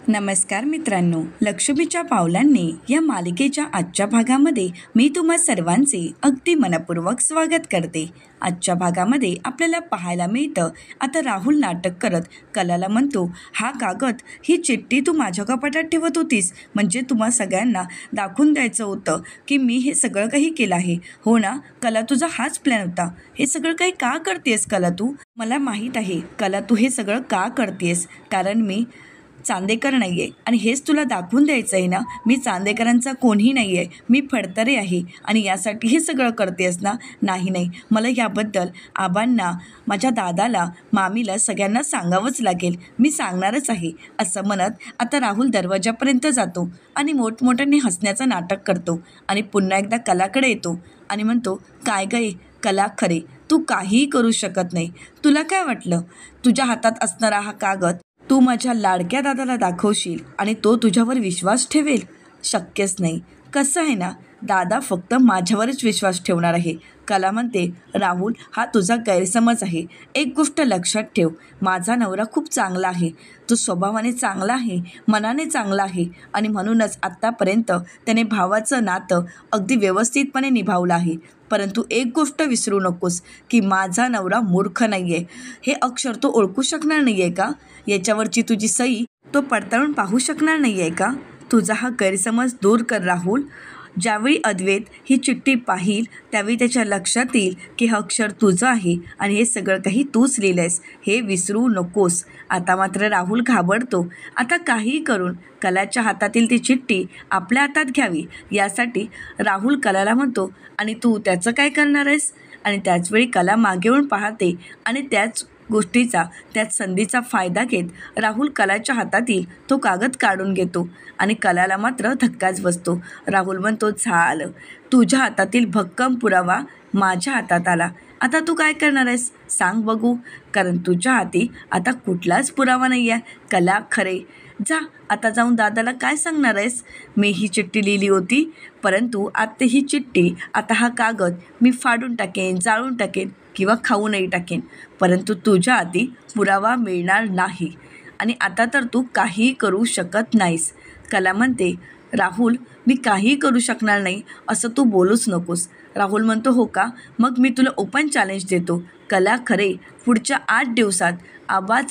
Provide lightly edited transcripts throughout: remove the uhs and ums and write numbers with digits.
नमस्कार मित्रांनो, लक्ष्मीच्या पावलांनी या मालिकेच्या आजच्या भागामध्ये मी तुम्हा सर्वांचे अगदी मनपूर्वक स्वागत करते. आजच्या भागामध्ये आपल्याला पाहायला मिळतं, आता राहुल नाटक करत कलाला म्हणतो, हा कागद, ही चिठ्ठी तू माझ्या कपाटात ठेवत होतीस, म्हणजे तुम्हा सगळ्यांना दाखवून द्यायचं होतं की मी हे सगळं काही केलं आहे. हो ना कला, तुझा हाच प्लॅन होता. हे सगळं काही का करतेस कला तू? मला माहीत आहे कला, तू हे सगळं का करतेस, कारण मी चांदेकर नाही आहे आणि हेच तुला दाखवून द्यायचं आहे ना, मी चांदेकरांचा कोणीही नाही आहे, मी फडतरे आहे आणि यासाठी हे सगळं करतेस ना? नाही, मला याबद्दल आबांना, माझ्या दादाला, मामीला सगळ्यांना सांगावंच लागेल, मी सांगणारच आहे. असं म्हणत आता राहुल दरवाजापर्यंत जातो आणि मोठमोठ्याने हसण्याचं नाटक करतो आणि पुन्हा एकदा कलाकडे येतो आणि म्हणतो, काय गं कला, खरे तू काहीही करू शकत नाही. तुला काय वाटलं, तुझ्या हातात असणारा हा कागद तू माझ्या लाडक्या दादाला दाखवशील आणि तो तुझ्यावर विश्वास ठेवेल? शक्यच नाही. कसं आहे ना, दादा फक्त माझ्यावरच विश्वास ठेवणार आहे. कला म्हणते, राहुल, हा तुझा गैरसमज आहे. एक गोष्ट लक्षात ठेव, माझा नवरा खूप चांगला आहे, तो स्वभावाने चांगला आहे, मनाने चांगला आहे आणि म्हणूनच आत्तापर्यंत त्याने भावाचं नातं अगदी व्यवस्थितपणे निभावलं आहे. परंतु एक गोष्ट विसरू नकोस की माझा नवरा मूर्ख नाही आहे. हे अक्षर तो ओळखू शकणार नाही आहे का? याच्यावरची तुझी सही तो पडताळून पाहू शकणार नाही आहे का? तुझा हा गैरसमज दूर कर राहुल. ज्यावेळी अद्वैत ही चिठ्ठी पाहील त्यावेळी त्याच्या लक्षात येईल की हे अक्षर तुझं आहे आणि हे सगळं काही तूच लिहिलं आहेस, हे विसरू नकोस. आता मात्र राहुल घाबरतो. आता काहीही करून कलाच्या हातातील ती चिठ्ठी आपल्या हातात घ्यावी यासाठी राहुल कलाला म्हणतो, आणि तू त्याचं काय करणार आहेस? आणि त्याचवेळी कला मागे येऊन पाहते आणि त्याच संधीचा फायदा घेत राहुल कलाच्या हातातील तो कागद काढून घेतो आणि कलाला मात्र धक्काच बसतो. राहुल म्हणतो, झालं, तुझ्या हातातील भक्कम पुरावा माझ्या हातात आला. आता तू काय करणार आहेस सांग बघू, कारण तुझ्या हाती आता कुठलाच पुरावा नाही आहे. कला, खरे जा, आता जाऊन दादाला काय सांगणार आहेस? मी ही चिठ्ठी लिहिली होती, परंतु आता ही चिठ्ठी, आता हा कागद मी फाडून टाकेन, जाळून टाकेन किंवा खाऊनही टाकेन, परंतु तुझ्या हाती पुरावा मिळणार नाही आणि आता तर तू काहीही करू शकत नाहीस. कला म्हणते, राहुल, मी काहीही करू शकणार नाही असं तू बोलूच नकोस. राहुल म्हणतो, हो का, मग मी तुला ओपन चॅलेंज देतो. कला, खरे पुढच्या 8 दिवसात आबा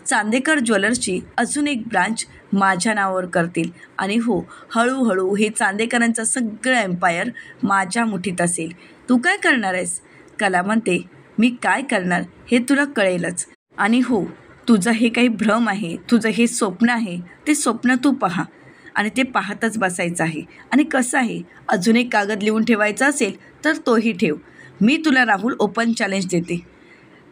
चांदेकर ज्वेलर्सची अजून एक ब्रांच माझ्या नावावर करतील आणि हो, हळूहळू हे चांदेकरांचं सगळं एम्पायर माझ्या मुठीत असेल. तू काय करणार आहेस? कला म्हणते, मी काय करणार हे तुला कळेलच. आणि हो, तुझं हे काही भ्रम आहे, तुझं हे स्वप्न आहे, ते स्वप्न तू पहा आणि ते पाहतच बसायचं आहे. आणि कसं आहे, अजून एक कागद लिहून ठेवायचा असेल तर तोही ठेव. मी तुला राहुल ओपन चॅलेंज देते.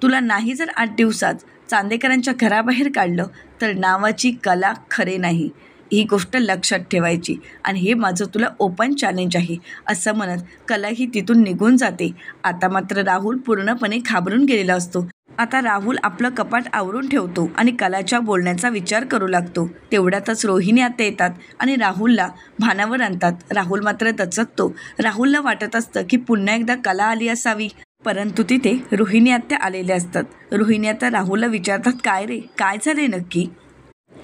तुला नाही जर 8 दिवसात चांदेकरांच्या घराबाहेर काढलं तर नावाची कला खरे नाही, ही गोष्ट लक्षात ठेवायची आणि हे माझं तुला ओपन चॅलेंज आहे. असं म्हणत कला ही तिथून निघून जाते. आता मात्र राहुल पूर्णपणे घाबरून गेलेला असतो. आता राहुल आपलं कपाट आवरून ठेवतो आणि कलाच्या बोलण्याचा विचार करू लागतो. तेवढ्यातच रोहिणी आत्या येतात आणि राहुलला भानावर आणतात. राहुल मात्र दचकतो. राहुलला वाटत असतं की पुन्हा एकदा कला आली असावी, परंतु तिथे रोहिणी आत्या आलेल्या असतात. रोहिणी आत्या राहुलला विचारतात, काय रे, काय झाले नक्की?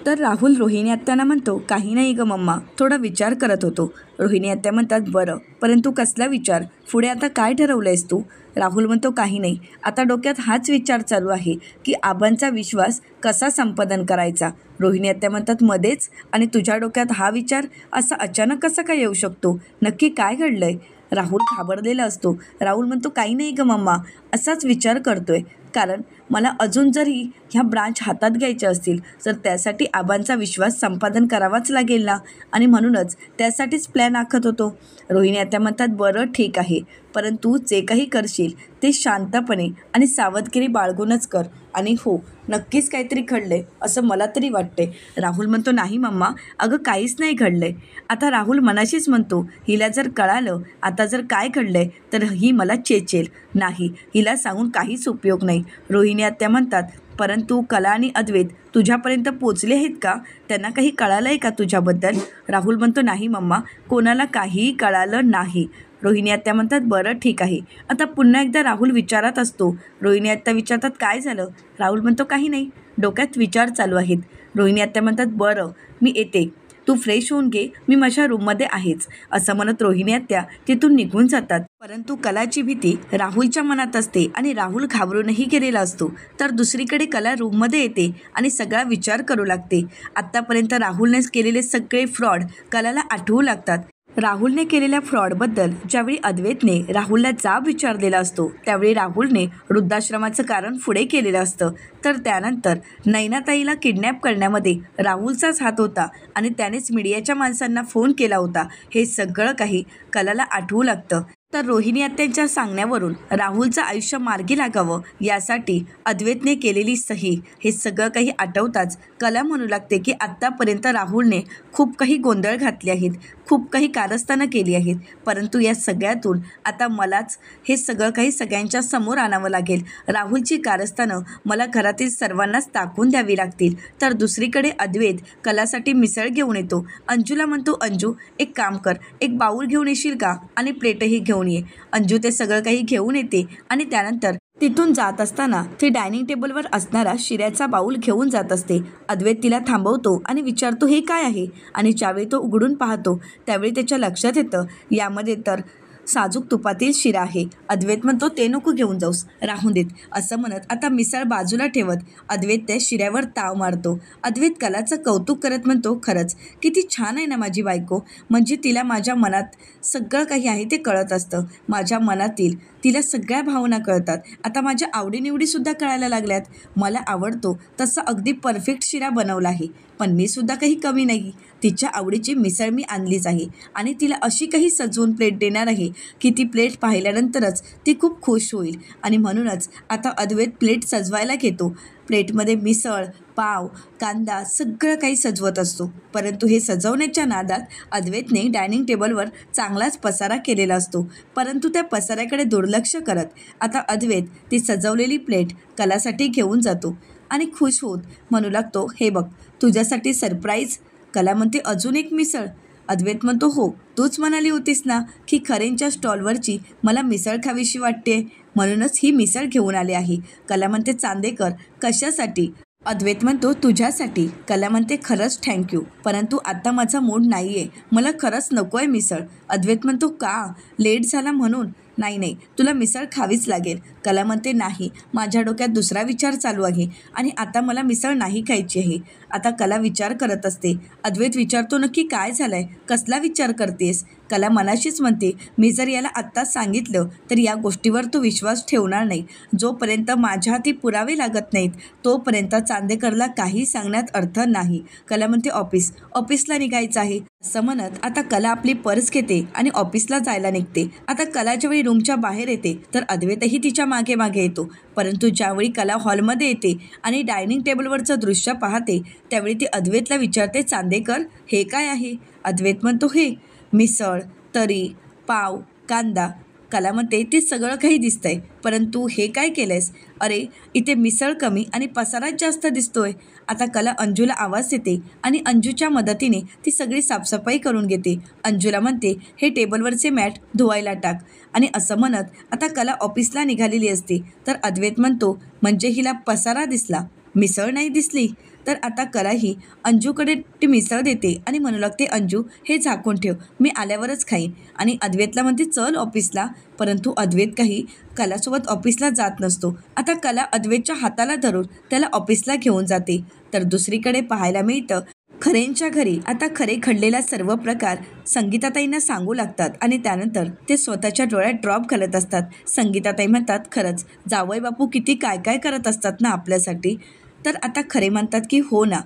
तर राहुल रोहिणी आत्यांना म्हणतो, काही नाही गं मम्मा, थोडा विचार करत होतो. रोहिणी आत्या म्हणतात, बरं, परंतु कसला विचार? पुढे आता काय ठरवलं आहेस तू? राहुल म्हणतो, काही नाही, आता डोक्यात हाच विचार चालू आहे की आबांचा विश्वास कसा संपादन करायचा. रोहिणी आत्या म्हणतात, मध्येच, आणि तुझ्या डोक्यात हा विचार असा अचानक कसा काय येऊ शकतो? नक्की काय घडलंय? राहुल घाबरलेला असतो. राहुल म्हणतो, काही नाही गं मम्मा, असाच विचार करतोय, कारण मला अजून जरी ह्या ब्रांच हातात घ्यायच्या असतील तर त्यासाठी आबांचा विश्वास संपादन करावाच लागेल ना, आणि म्हणूनच त्यासाठीच प्लॅन आखत होतो. रोहिणी आत्या म्हणतात, बरं ठीक आहे, परंतु जे काही करशील ते शांतपणे आणि सावधगिरी बाळगूनच कर. आणि हो, नक्कीच काहीतरी घडलंय असं मला तरी वाटते. राहुल म्हणतो, नाही मम्मा, अगं काहीच नाही घडलंय. आता राहुल मनाशीच म्हणतो, हिला जर कळालं आता जर काय घडलंय तर ही मला चेचेल. नाही, हिला सांगून काहीच उपयोग नाही. रोहिणी आत्या म्हणतात, परंतु कला आणि अद्वैत तुझ्यापर्यंत पोचले आहेत का? त्यांना काही कळालं आहे का तुझ्याबद्दल? राहुल म्हणतो, नाही मम्मा, कोणाला काहीही कळालं नाही. रोहिणी आत्या म्हणतात, बरं ठीक आहे. आता पुन्हा एकदा राहुल विचारात असतो. रोहिणी आत्या विचारतात, काय झालं? राहुल म्हणतो, काही नाही, डोक्यात विचार चालू आहेत. रोहिणी आत्या म्हणतात, बरं मी येते, तू फ्रेश होऊन घे, मी माझ्या रूममध्ये आहेच. असं म्हणत रोहिणी आत्या तिथून निघून जातात. परंतु कलाची भीती राहुलच्या मनात असते आणि राहुल घाबरूनही गेलेला असतो. तर दुसरीकडे कला रूममध्ये येते आणि सगळा विचार करू लागते. आत्तापर्यंत राहुलने केलेले सगळे फ्रॉड कलाला आठवू लागतात. राहुलने केलेल्या फ्रॉडबद्दल ज्यावेळी अद्वैतने राहुलला जाब विचारलेला असतो, त्यावेळी राहुलने वृद्धाश्रमाचं कारण पुढे केलेलं असतं. तर त्यानंतर नैनाताईला किडनॅप करण्यामध्ये राहुलचाच हात होता आणि त्यानेच मीडियाच्या माणसांना फोन केला होता, हे सगळं काही कलाला आठवू लागतं. तर रोहिणी आत्यांच्या सांगण्यावरून राहुलचं आयुष्य मार्गी लागावं यासाठी अद्वैतने केलेली सही, हे सगळं काही आठवताच कला म्हणू लागते की आत्तापर्यंत राहुलने खूप काही गोंधळ घातले आहेत, खूप काही कारस्थानं केली आहेत, परंतु या सगळ्यातून आता मलाच हे सगळं काही सगळ्यांच्या समोर आणावं लागेल. राहुलची कारस्थानं मला घरातील सर्वांनाच दाखवून द्यावी लागतील. तर दुसरीकडे अद्वैत कलासाठी मिसळ घेऊन येतो. अंजूला म्हणतो, अंजू एक काम कर, एक बाऊल घेऊन येशील का आणि प्लेटही घेऊन ये. अंजू ते सगळं काही घेऊन येते आणि त्यानंतर तिथून जात असताना ती डायनिंग टेबलवर असणारा शिऱ्याचा बाऊल घेऊन जात असते. अद्वैत तिला थांबवतो आणि विचारतो, हे काय आहे? आणि ज्यावेळी तो उघडून पाहतो त्यावेळी त्याच्या लक्षात येतं यामध्ये तर साजूक तुपातील शिरा आहे. अद्वैत म्हणतो, ते नको घेऊन जाऊस, राहून देत. असं म्हणत आता मिसळ बाजूला ठेवत अद्वैत त्या शिऱ्यावर ताव मारतो. अद्वैत कलाचं कौतुक करत म्हणतो, खरंच किती छान आहे ना माझी बायको, म्हणजे तिला माझ्या मनात सगळं काही आहे ते कळत असतं. माझ्या मनातील तिला सगळ्या भावना कळतात. आता माझ्या आवडीनिवडीसुद्धा कळायला लागल्यात. मला आवडतो तसं अगदी परफेक्ट शिरा बनवला आहे, पण मी सुद्धा काही कमी नाही. तिच्या आवडीची मिसळ मी आणलीच आहे आणि तिला अशी काही सजवून प्लेट देणार आहे की ती प्लेट पाहिल्यानंतरच ती खूप खुश होईल. आणि म्हणूनच आता अद्वैत प्लेट सजवायला घेतो. प्लेटमध्ये मिसळ, पाव, कांदा सगळं काही सजवत असतो. परंतु हे सजवण्याच्या नादात अद्वैतने डायनिंग टेबलवर चांगलाच पसारा केलेला असतो. परंतु त्या पसाऱ्याकडे दुर्लक्ष करत आता अद्वैत ती सजवलेली प्लेट कलासाठी घेऊन जातो आणि खुश होत म्हणू लागतो, हे बघ तुझ्यासाठी सरप्राईज. कला म्हणते, अजून एक मिसळ? अद्वैत म्हणतो, हो, तूच म्हणाली होतीस ना की खरेंच्या स्टॉलवरची मला मिसळ खावीशी वाटते, म्हणूनच ही मिसळ घेऊन आले आहे. कला म्हणते, चांदेकर कशासाठी? अद्वैत म्हणतो, तुझ्यासाठी. कला म्हणते, खरंच थँक्यू, परंतु आता माझा मूड नाही आहे, मला खरंच नको आहे मिसळ. अद्वैत म्हणतो, का? लेट झाला म्हणून? नाही, तुला मिसळ खावीच लागेल. कला म्हणते, नाही, माझ्या डोक्यात दुसरा विचार चालू आहे आणि आता मला मिसळ नाही खायची आहे. आता कला विचार करत असते. अद्वैत विचारतो, नक्की काय झालंय? कसला विचार करतेस? कला मनाशीच म्हणते, मी जर याला आत्ताच सांगितलं तर या गोष्टीवर तो विश्वास ठेवणार नाही. जोपर्यंत माझ्या हाती पुरावे लागत नाहीत तोपर्यंत चांदेकरला काही सांगण्यात अर्थ नाही. कला म्हणते, ऑफिसला निघायचं आहे. असं म्हणत आता कला आपली पर्स घेते आणि ऑफिसला जायला निघते. आता कला ज्यावेळी रूमच्या बाहेर येते तर अद्वैतही तिच्या मागे मागे येतो. परंतु ज्यावेळी कला हॉलमध्ये येते आणि डायनिंग टेबलवरचं दृश्य पाहते त्यावेळी ती अद्वैतला विचारते, चांदेकर हे काय आहे? अद्वैत म्हणतो, हे मिसळ, तरी, पाव, कांदा. कला म्हणते, ते सगळं काही दिसतंय, परंतु हे काय केलंयस? अरे इथे मिसळ कमी आणि पसाराच जास्त दिसतोय. आता कला अंजूला आवाज देते आणि अंजूच्या मदतीने ती सगळी साफसफाई करून घेते. अंजूला म्हणते, हे टेबलवरचे मॅट धुवायला टाक. आणि असं म्हणत आता कला ऑफिसला निघालेली असते. तर अद्वैत म्हणतो, म्हणजे हिला पसारा दिसला, मिसळ नाही दिसली? तर आता कलाही अंजूकडे ती मिसळ देते आणि म्हणू लागते, अंजू हे झाकून ठेव, मी आल्यावरच खाईन. आणि अद्वैतला म्हणते, चल ऑफिसला. परंतु अद्वैत काही कलासोबत ऑफिसला जात नसतो. आता कला अद्वैतच्या हाताला धरून त्याला ऑफिसला घेऊन जाते. तर दुसरीकडे पाहायला मिळतं खरेंच्या घरी आता खरे घडलेला सर्व प्रकार संगीताताईंना सांगू लागतात आणि त्यानंतर ते स्वतःच्या डोळ्यात ड्रॉप घालत असतात. संगीताताई म्हणतात, खरंच जावई बापू किती काय काय करत असतात ना आपल्यासाठी. तर आता खरे म्हणतात की हो ना,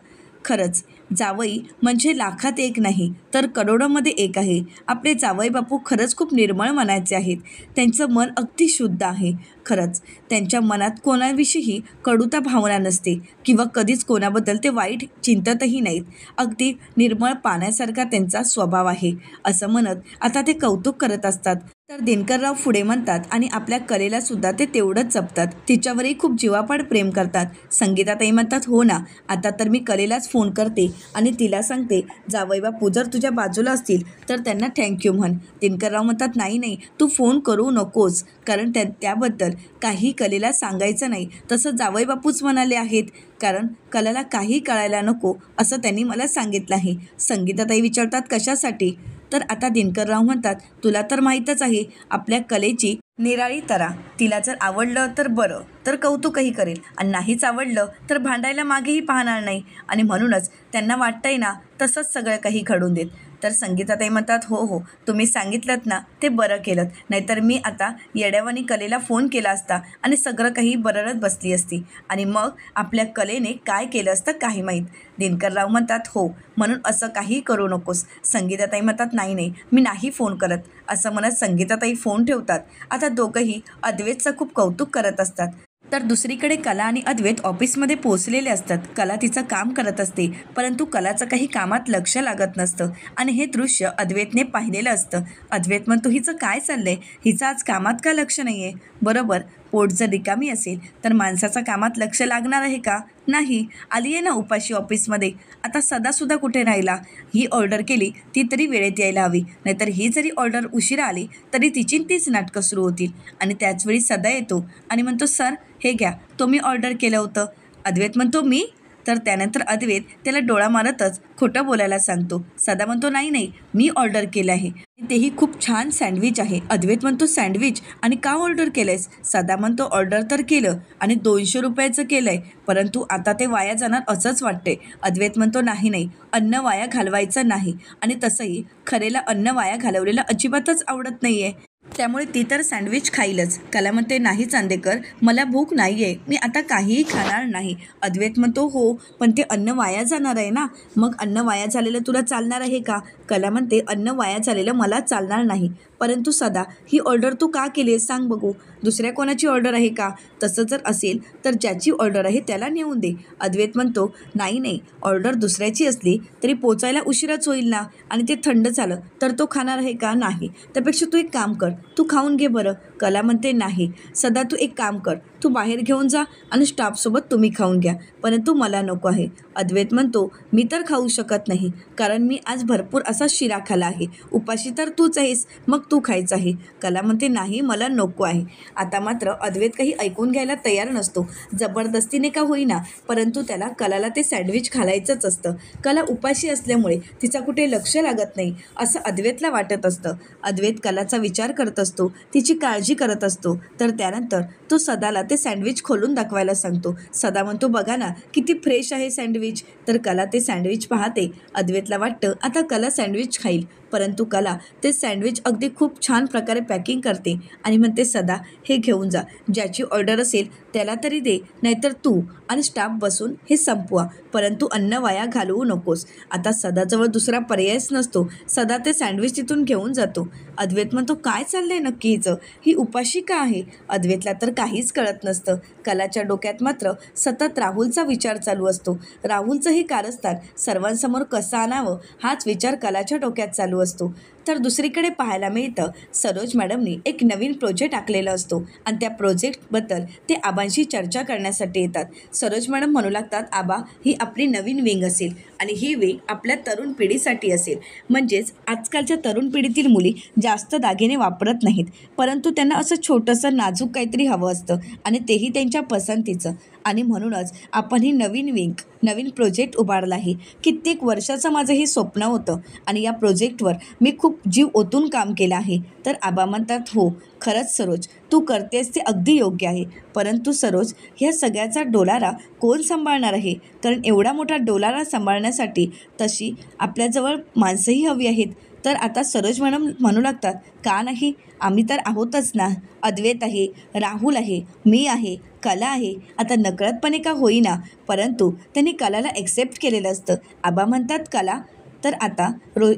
खरंच जावई म्हणजे लाखात एक नाही तर करोडोमध्ये एक आहे. आपले जावई बापू खरंच खूप निर्मळ मनाचे आहेत. त्यांचं मन अगदी शुद्ध आहे. खरंच त्यांच्या मनात कोणाविषयीही कडुता भावना नसते किंवा कधीच कोणाबद्दल ते वाईट चिंततही नाहीत. अगदी निर्मळ पाण्यासारखा त्यांचा स्वभाव आहे. असं म्हणत आता ते कौतुक करत असतात. तर दिनकरराव पुढे म्हणतात आणि आपल्या कलेला सुद्धा ते तेवढंच जपतात. तिच्यावरही खूप जीवापाड प्रेम करतात. संगीताताई म्हणतात, हो ना, आता तर मी कलेलाच फोन करते आणि तिला सांगते, जावई बापू जर तुझ्या बाजूला असतील तर त्यांना थँक्यू म्हण. दिनकरराव म्हणतात, नाही नाही, तू फोन करू नकोस, कारण त्याबद्दल काही कलेला सांगायचं नाही. तसं जावई बापूच म्हणाले आहेत, कारण कलेला काही कळायला नको असं त्यांनी मला सांगितलं आहे. संगीताताई विचारतात, कशासाठी? तर आता दिनकरराव म्हणतात, तुला तर माहीतच आहे आपल्या कलेची निराळी तऱ्हा. तिला जर आवडलं तर बरं, तर कौतुकही करेल, आणि नाहीच आवडलं तर भांडायला मागेही पाहणार नाही, आणि म्हणूनच त्यांना वाटतंय ना तसंच सगळं काही घडून देत. तर संगीताताई म्हणतात, हो हो, तुम्ही सांगितलंत ना ते बरं केलं, नाहीतर मी आता येड्यावानी कलेला फोन केला असता आणि सगळं काही बरळत बसली असती, आणि मग आपल्या कलेने काय केलं असतं काही माहीत. दिनकरराव म्हणतात, हो, म्हणून असं काही करू नकोस. संगीताताई म्हणतात, नाही नाही, मी नाही फोन करत, असं म्हणत संगीताताई फोन ठेवतात. आता दोघंही अद्वैतचं खूप कौतुक करत असतात. तर दुसरीकडे कला आणि अद्वैत ऑफिसमध्ये पोहोचलेले असतात. कला तिचं काम करत असते, परंतु कलाचं काही कामात लक्ष लागत नसतं, आणि हे दृश्य अद्वैतने पाहिलेलं असतं. अद्वैत म्हणतो, हिचं काय चाललंय, हिचं आज कामात का लक्ष नाही आहे? बरोबर, पोट जर रिकामी असेल तर माणसाचं कामात लक्ष लागणार आहे का? नाही. आली आहे ना उपाशी ऑफिसमध्ये. आता सदासुद्धा कुठे राहिला? ही ऑर्डर केली ती तरी वेळेत यायला हवी, नाहीतर ही जरी ऑर्डर उशिरा आली तरी तिची तीच नाटकं सुरू होतील. आणि त्याचवेळी सदा येतो आणि म्हणतो, सर हे घ्या, तुम्ही ऑर्डर केलं होतं. अद्वैत म्हणतो, मी? तर त्यानंतर अद्वैत त्याला डोळा मारतच खोटं बोलायला सांगतो. सदा म्हणतो, नाही नाही, मी ऑर्डर केलं आहे, तेही खूप छान सँडविच आहे. अद्वैत म्हणतो, सँडविच? आणि का ऑर्डर केलंयस? सदा म्हणतो, ऑर्डर तर केलं आणि 200 रुपयाचं केलं आहे, परंतु आता ते वाया जाणार असंच वाटते. अद्वैत म्हणतो, नाही नाही, अन्न वाया घालवायचं नाही, आणि तसंही खरेला अन्न वाया घालवलेलं अजिबातच आवडत नाही आहे, त्यामुळे ती तर सँडविच खाईलच. कला म्हणते, नाही चांदेकर, मला भूक नाही आहे, मी आता काहीही खाणार नाही. अद्वैत म्हणतो, हो, पण ते अन्न वाया जाणार आहे ना, मग अन्न वाया झालेलं तुला चालणार आहे का? कला म्हणते, अन्न वाया झालेलं मला चालणार नाही, परंतु सदा, ही ऑर्डर तू का केली आहे सांग बघू? दुसऱ्या कोणाची ऑर्डर आहे का? तसं जर असेल तर ज्याची ऑर्डर आहे त्याला नेऊन दे. अद्वैत म्हणतो, नाही नाही, ऑर्डर दुसऱ्याची असली तरी पोचायला उशिराच होईल ना, आणि ते थंड झालं तर तो खाणार आहे का? नाही. त्यापेक्षा तू एक काम कर, तू खाऊन घे बरं. कला म्हणते, नाही सदा, तू एक काम कर, तू बाहेर घेऊन जा आणि स्टाफसोबत तुम्ही खाऊन घ्या, परंतु मला नको आहे. अद्वैत म्हणतो, मी तर खाऊ शकत नाही, कारण मी आज भरपूर असा शिरा खाला आहे. उपाशी तर तूच आहेस, मग तू खायचं आहे. कला म्हणते, नाही, मला नको आहे. आता मात्र अद्वैत काही ऐकून घ्यायला तयार नसतो. जबरदस्तीने का होईना, परंतु त्याला कलाला ते सँडविच घालायचंच असतं. कला उपाशी असल्यामुळे तिचा कुठे लक्ष लागत नाही असं अद्वैतला वाटत असतं. अद्वैत कलाचा विचार करत असतो, तिची काळजी करत असतो. तर त्यानंतर तो सदाला ते सँडविच खोलून दाखवायला सांगतो. सदा म्हणतो, बघा ना किती फ्रेश आहे सँडविच. तर कला ते सँडविच पाहते. अद्वैतला वाटतं आता कला सँडविच खाईल, परंतु कला ते सँडविच अगदी खूप छान प्रकारे पॅकिंग करते आणि म्हणते, सदा हे घेऊन जा, ज्याची ऑर्डर असेल त्याला तरी दे, नाहीतर तू आणि स्टाफ बसून हे संपवा, परंतु अन्न वाया घालवू नकोस. आता सदाजवळ दुसरा पर्यायच नसतो. सदा ते सँडविच तिथून घेऊन जातो. अद्वैत म्हणतो, काय चाललंय नक्की हिचं? ही उपाशी का आहे? अद्वैतला तर काहीच कळत नसतं. कलाच्या डोक्यात मात्र सतत राहुलचा विचार चालू असतो. राहुलचं हे कारस्थान सर्वांसमोर कसं आणावं हाच विचार कलाच्या डोक्यात चालू असतो. तर दुसरीकडे पाहायला मिळतं, सरोज मॅडमनी एक नवीन प्रोजेक्ट आखलेला असतो आणि त्या प्रोजेक्टबद्दल ते आबांशी चर्चा करण्यासाठी येतात. सरोज मॅडम म्हणू लागतात, आबा, ही आपली नवीन विंग असेल आणि ही विंग आपल्या तरुण पिढीसाठी असेल. म्हणजेच आजकालच्या तरुण पिढीतील मुली जास्त दागिने वापरत नाहीत, परंतु त्यांना असं छोटंसं नाजूक काहीतरी हवं असतं, आणि तेही त्यांच्या पसंतीचं. आणि म्हणूनच आपण ही नवीन विंग, नवीन प्रोजेक्ट उभारला आहे. कित्येक वर्षाचं माझं हे स्वप्न होतं आणि या प्रोजेक्टवर मी खूप जीव ओतून काम केलं आहे. तर आबा म्हणतात, हो, खरंच सरोज, तू करतेस ते अगदी योग्य आहे, परंतु सरोज, ह्या सगळ्याचा डोलारा कोण सांभाळणार आहे? कारण एवढा मोठा डोलारा सांभाळण्यासाठी तशी आपल्याजवळ माणसंही हवी आहेत. तर आता सरोज मॅडम म्हणू लागतात, का नाही, आम्ही तर आहोतच ना. अद्वैत आहे, राहुल आहे, मी आहे, कला आहे. आता नकळतपणे का होईना, परंतु त्यांनी कलाला ॲक्सेप्ट केलेलं असतं. आबा म्हणतात, कला? तर आता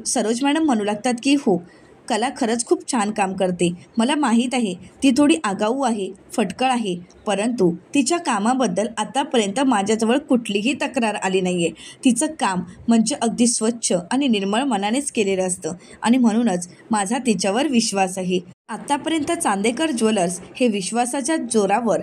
सरोज मॅडम म्हणू लागतात की हो, कला खरंच खूप छान काम करते. मला माहीत आहे ती थोडी आगाऊ आहे, फटकळ आहे, परंतु तिच्या कामाबद्दल आतापर्यंत माझ्याजवळ कुठलीही तक्रार आली नाही आहे. तिचं काम म्हणजे अगदी स्वच्छ आणि निर्मळ मनानेच केलेलं असतं, आणि म्हणूनच माझा तिच्यावर विश्वास आहे. आतापर्यंत चांदेकर ज्वेलर्स हे विश्वासाच्या जोरावर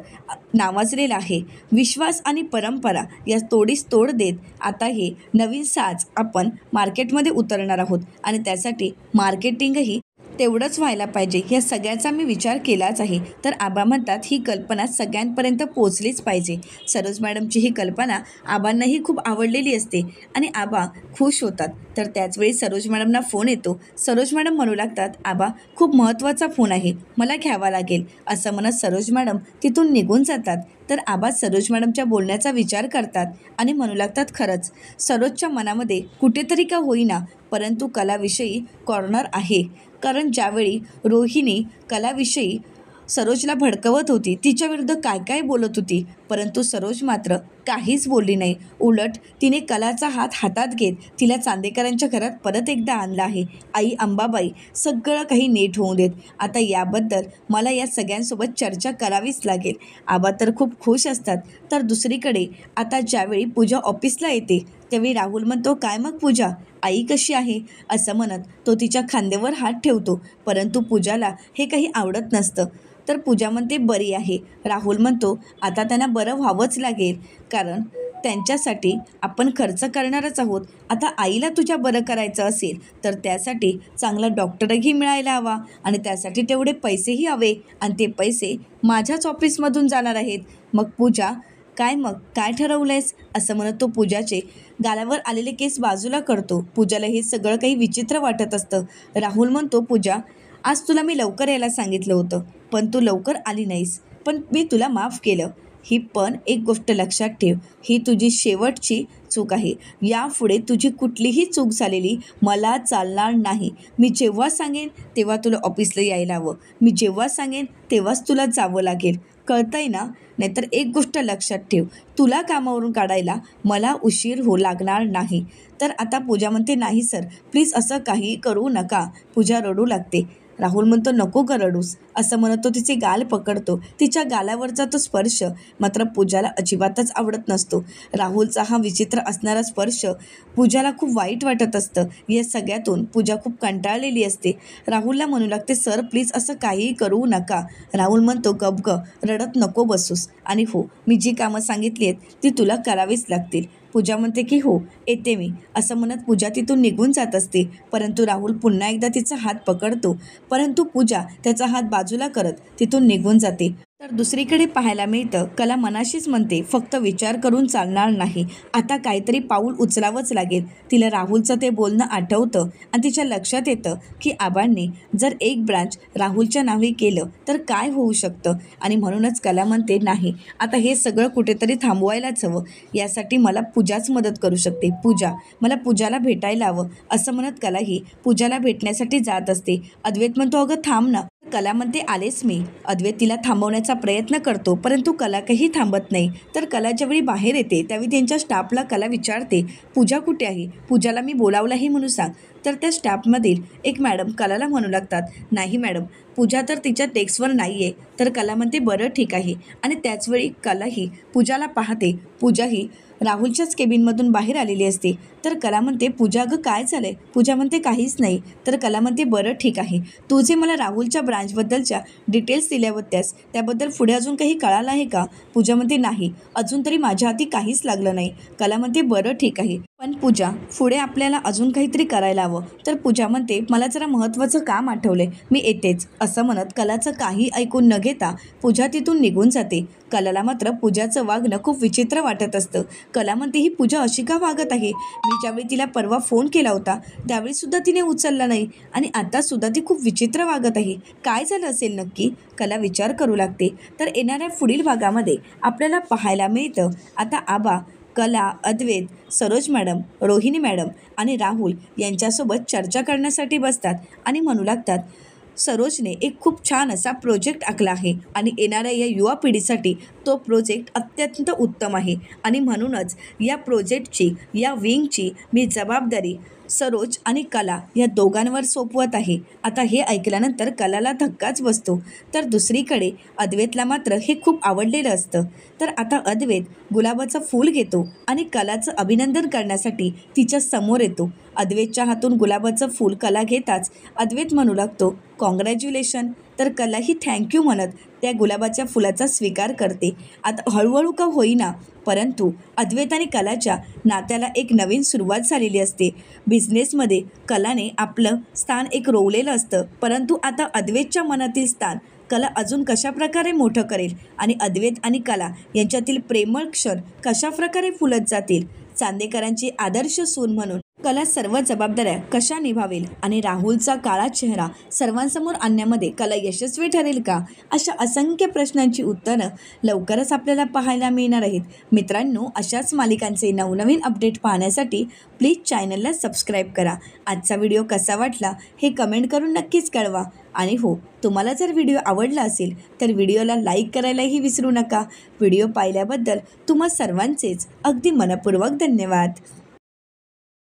नावाजलेलं आहे. विश्वास आणि परंपरा या तोडीस तोड देत आता हे नवीन साज आपण मार्केटमध्ये उतरणार आहोत आणि त्यासाठी मार्केटिंगही तेवढंच व्हायला पाहिजे. या सगळ्याचा मी विचार केलाच आहे. तर आबा म्हणतात ही कल्पना सगळ्यांपर्यंत पोचलीच पाहिजे. सरोज मॅडमची ही कल्पना आबांनाही खूप आवडलेली असते आणि आबा खुश होतात. तर त्याचवेळी सरोज मॅडमना फोन येतो. सरोज मॅडम म्हणू लागतात, आबा खूप महत्त्वाचा फोन आहे, मला घ्यावा लागेल. असं म्हणत सरोज मॅडम तिथून निघून जातात. तर आबा सरोज मॅडमच्या बोलण्याचा विचार करतात आणि म्हणू लागतात, खरंच सरोजच्या मनामध्ये कुठेतरी का होईना परंतु कलाविषयी कॉर्नर आहे. कारण ज्यावेळी रोहिणी कलाविषयी सरोजला भडकवत होती, तिच्याविरुद्ध काय काय बोलत होती, परंतु सरोज मात्र काहीच बोलली नाही. उलट तिने कलाचा हात हातात घेत तिला चांदेकरांच्या घरात परत एकदा आणलं आहे. आई अंबाबाई सगळं काही नीट होऊ देत. आता याबद्दल मला या सगळ्यांसोबत चर्चा करावीच लागेल. आबा तर खूप खुश असतात. तर दुसरीकडे आता ज्यावेळी पूजा ऑफिसला येते त्यावेळी राहुल म्हणतो, काय मग पूजा, आई कशी आहे? असं म्हणत तो तिच्या खांद्यावर हात ठेवतो. परंतु पूजाला हे काही आवडत नसतं. तर पूजा म्हणते, बरी आहे. राहुल म्हणतो, आता त्यांना बरं व्हावंच लागेल, कारण त्यांच्यासाठी आपण खर्च करणारच आहोत. आता आईला तुझ्या बरं करायचं असेल तर त्यासाठी चांगला डॉक्टरही मिळायला हवा आणि त्यासाठी तेवढे पैसेही हवे आणि ते पैसे माझ्याच ऑफिसमधून जाणार आहेत. मग पूजा मग काय ठरवलंयस? असं म्हणत तो पूजाचे गालावर आलेले केस बाजूला करतो. पूजाला हे सगळं काही विचित्र वाटत असतं. राहुल म्हणतो, पूजा आज तुला मी लवकर यायला सांगितलं होतं पण तू लवकर आली नाहीस, पण मी तुला माफ केलं. ही पण एक गोष्ट लक्षात ठेव, ही तुझी शेवटची चूक आहे. यापुढे तुझी कुठलीही चूक झालेली मला चालणार नाही. मी जेव्हा सांगेन तेव्हा तुला ऑफिसला यायला हवं, मी जेव्हा सांगेन तेव्हाच तुला जावं लागेल, कळतंय ना? नाहीतर एक गोष्ट लक्षात ठेव, तुला कामावरून काढायला मला उशीर लागणार नाही. तर आता पूजा म्हणते, नाही सर प्लीज असं काही करू नका. पूजा रडू लागते. राहुल म्हणतो, नको का रडूस. असं म्हणत तो तिचे गाल पकडतो. तिच्या गालावरचा तो स्पर्श मात्र पूजाला अजिबातच आवडत नसतो. राहुलचा हा विचित्र असणारा स्पर्श पूजाला खूप वाईट वाटत असतं. या सगळ्यातून पूजा खूप कंटाळलेली असते. राहुलला म्हणू लागते, सर प्लीज असं काहीही करू नका. राहुल म्हणतो, गप ग, रडत नको बसूस. आणि हो, मी जी कामं सांगितली आहेत ती तुला करावीच लागतील. पूजा म्हणते की हो येते मी. असं म्हणत पूजा तिथून निघून जात असते. परंतु राहुल पुन्हा एकदा तिचा हात पकडतो. परंतु पूजा त्याचा हात बाजूला करत तिथून निघून जाते. तर दुसरीकडे पाहायला मिळतं, कला मनाशीच म्हणते, फक्त विचार करून चालणार नाही, आता काहीतरी पाऊल उचलावंच लागेल. तिला राहुलचं ते बोलणं आठवतं आणि तिच्या लक्षात येतं की आबांनी जर एक ब्रांच राहुलच्या नावे केलं तर काय होऊ शकतं. आणि म्हणूनच कला म्हणते, नाही आता हे सगळं कुठेतरी थांबवायलाच हवं. यासाठी मला पूजाच मदत करू शकते. मला पूजाला भेटायला हवं. असं म्हणत कलाही पूजाला भेटण्यासाठी जात असते. अद्वैत म्हणतो, अगं थांब ना. कला म्हणते, आलेच मी. अद्वैत तिला थांबवण्याचा प्रयत्न करतो परंतु कला काही थांबत नाही. तर कला ज्यावेळी बाहेर येते त्यावेळी त्यांच्या स्टाफला कला विचारते, पूजा कुठे आहे? पूजाला मी बोलावलाही म्हणून सांग. तर त्या स्टाफमधील एक मॅडम कलाला म्हणू लागतात, नाही मॅडम, पूजा तर तिच्या डेस्कवर नाही आहे. तर कला म्हणते, बरं ठीक आहे. आणि त्याचवेळी कलाही पूजाला पाहते. पूजाही राहुलच्याच केबिनमधून बाहेर आलेली असते. तर कला म्हणते, पूजा अगं काय झालं आहे? पूजा म्हणते, काहीच नाही. तर कला म्हणते, बरं ठीक आहे, तू जे मला राहुलच्या ब्रांचबद्दलच्या डिटेल्स दिल्या होत्यास त्याबद्दल पुढे अजून काही कळालं आहे का? पूजा म्हणते, नाही अजून तरी माझ्या हाती काहीच लागलं नाही. कला म्हणते, बरं ठीक आहे, पण पूजा पुढे आपल्याला अजून काहीतरी करायला हवं. तर पूजा म्हणते, मला जरा महत्त्वाचं काम आठवले, मी येतेच. असं म्हणत कलाचं काही ऐकून न घेता पूजा तिथून निघून जाते. कलाला मात्र पूजाचं वागणं खूप विचित्र वाटत असतं. कला म्हणते, ही पूजा अशी का वागत आहे? मी ज्यावेळी तिला परवा फोन केला होता त्यावेळीसुद्धा तिने उचलला नाही आणि आतासुद्धा ती खूप विचित्र वागत आहे. काय झालं असेल नक्की? कला विचार करू लागते. तर येणाऱ्या पुढील भागामध्ये आपल्याला पाहायला मिळतं, आता आबा कला, अद्वैत, सरोज मॅडम, रोहिणी मॅडम आणि राहुल यांच्यासोबत चर्चा करण्यासाठी बसतात आणि म्हणू लागतात, सरोजने एक खूप छान असा प्रोजेक्ट आखला आहे आणि येणाऱ्या या युवा पिढीसाठी तो प्रोजेक्ट अत्यंत उत्तम आहे आणि म्हणूनच या प्रोजेक्टची, या विंगची मी जबाबदारी सरोज आणि कला या दोघांवर सोपवत आहे. आता हे ऐकल्यानंतर कलाला धक्काच बसतो. तर दुसरीकडे अद्वैतला मात्र हे खूप आवडलेलं असतं. तर आता अद्वैत गुलाबाचं फूल घेतो आणि कलाचं अभिनंदन करण्यासाठी तिच्या समोर येतो. अद्वैतच्या हातून गुलाबाचं फूल कला घेताच अद्वैत म्हणू लागतो, कॉंग्रॅच्युलेशन. तर कलाही थँक्यू म्हणत त्या गुलाबाच्या फुलाचा स्वीकार करते. आता हळूहळू का होईना, परंतु अद्वैत आणि कलाच्या नात्याला एक नवीन सुरुवात झालेली असते. बिझनेसमध्ये कलाने आपलं स्थान एक रोवलेलं असतं, परंतु आता अद्वैतच्या मनातील स्थान कला अजून कशाप्रकारे मोठं करेल आणि अद्वैत आणि कला यांच्यातील प्रेमळ क्षण कशाप्रकारे फुलत जातील. चांदेकरांची आदर्श सून म्हणून कला सर्व जबाबदाऱ्या कशा निभावेल आणि राहुलचा काळा चेहरा सर्वांसमोर आणण्यामध्ये कला यशस्वी ठरेल का, अशा असंख्य प्रश्नांची उत्तरं लवकरच आपल्याला पाहायला मिळणार आहेत. मित्रांनो, अशाच मालिकांचे नवनवीन अपडेट पाहण्यासाठी प्लीज चॅनलला सबस्क्राईब करा. आजचा व्हिडिओ कसा वाटला हे कमेंट करून नक्कीच कळवा. आणि हो, तुम्हाला जर व्हिडिओ आवडला असेल तर व्हिडिओला लाईक करायलाही विसरू नका. व्हिडिओ पाहिल्याबद्दल तुम्हा सर्वांचेच अगदी मनपूर्वक धन्यवाद.